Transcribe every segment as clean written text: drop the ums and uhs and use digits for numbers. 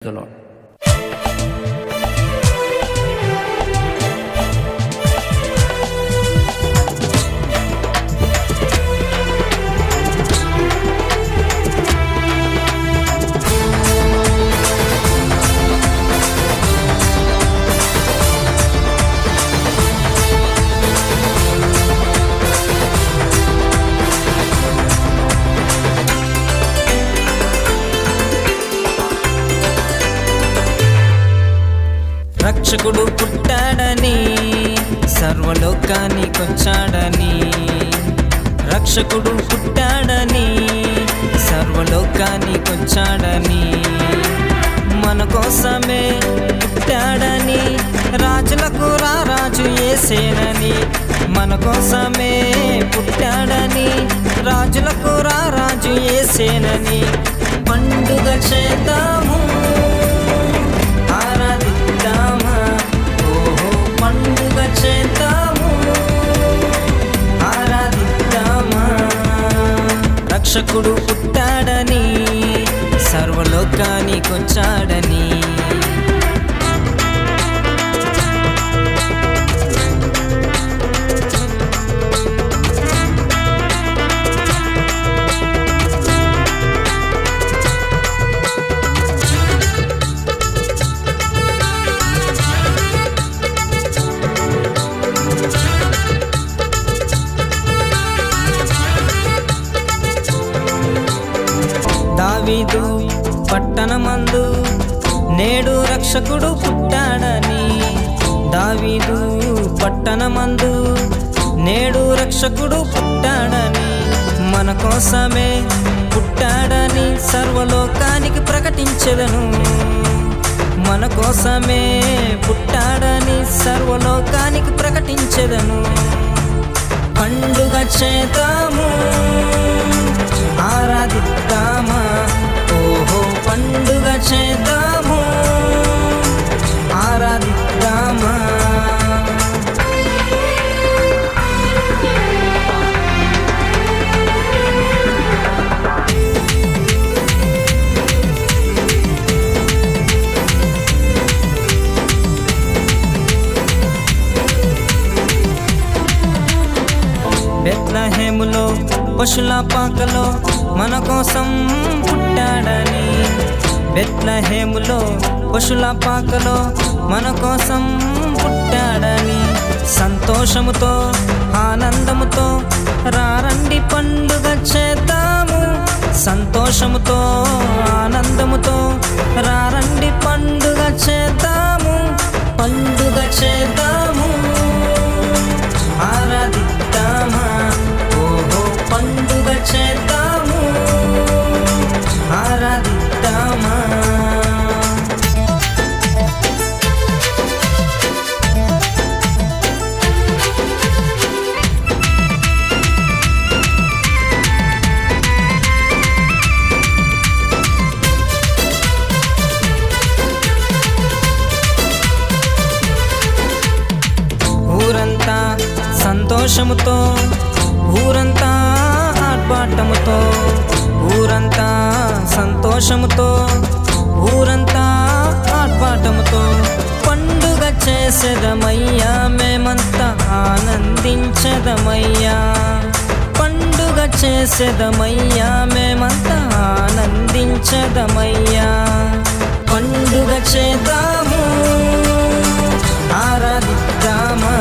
The lord. రక్షకుడు పుట్టాడని సర్వలోకానికొచ్చాడని, రక్షకుడు పుట్టాడని సర్వలోకానికొచ్చాడని, మన కోసమే పుట్టాడని, రాజులకు రారాజు యేసేనని, మన కోసమే పుట్టాడని, రాజులకు రారాజు యేసేనని, పండుగ చేద్దాము ఆరాధిద్దామా, ఓహో పండుగ చేద్దాము ఆరాధిద్దామా. రక్షకుడు పుట్టాడని సర్వలోకానికొచ్చాడని, దావీదు పట్టణమందు నేడు రక్షకుడు పుట్టాడని, దావీదు పట్టణమందు నేడు రక్షకుడు పుట్టాడని, మన కోసమే పుట్టాడని సర్వలోకానికి ప్రకటించెదను, మన కోసమే పుట్టాడని సర్వలోకానికి ప్రకటించెదను. పండుగ చేద్దాము ఆరాధిద్దామా, ఓహో పండుగ చేద్దాము ఆరాధిద్దామా. బెత్లెహేములో పశుల పాకలో మన కోసం పుట్టాడని, బెత్లెహేములో పశుల పాకలో మన కోసం పుట్టాడని, సంతోషముతో ఆనందముతో రారండి పండుగ చేద్దాము, సంతోషముతో ఆనందముతో రారండి పండుగ చేద్దాము, పండుగ చేద్దాము ఆరాధిద్దామా, ఓహో పండుగ చేద్దాము ఆరాధిద్దామా. ఊరంతా సంతోషముతో, ఊరంతా ఆర్భాటముతో, ఊరంతా సంతోషముతో, ఊరంతా ఆర్భాటముతో పండుగ చేసేదమయ్యా, మేమంతా ఆనందించెదమయ్యా, పండుగ చేసేదమయ్యా, మేమంతా ఆనందించెదమయ్యా. పండుగ చేద్దాము ఆరాధిద్దామా,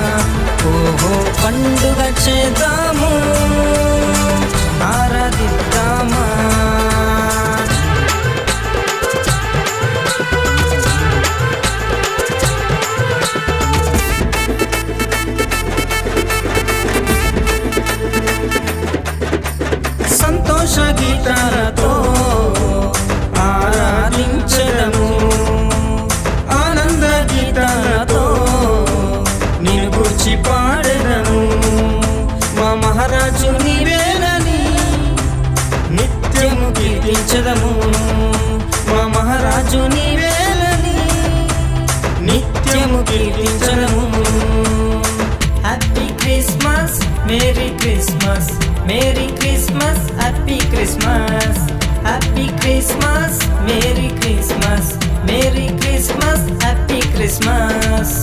ఓహో పండుగ చేద్దాము ఆరాధిద్దామా. సంతోష గీతాలతో ఆరాధించెదము, ఆనంద గీతాలతో నిన్ను గూర్చి పాడెదము, మా మహారాజు నీవేనని నిత్యము కీర్తించెదము, మా మహారాజు నీవేనని నిత్యము కీర్తించెదము. Happy Christmas, merry Christmas, merry Christmas, happy Christmas, happy Christmas, merry Christmas, merry Christmas happy Christmas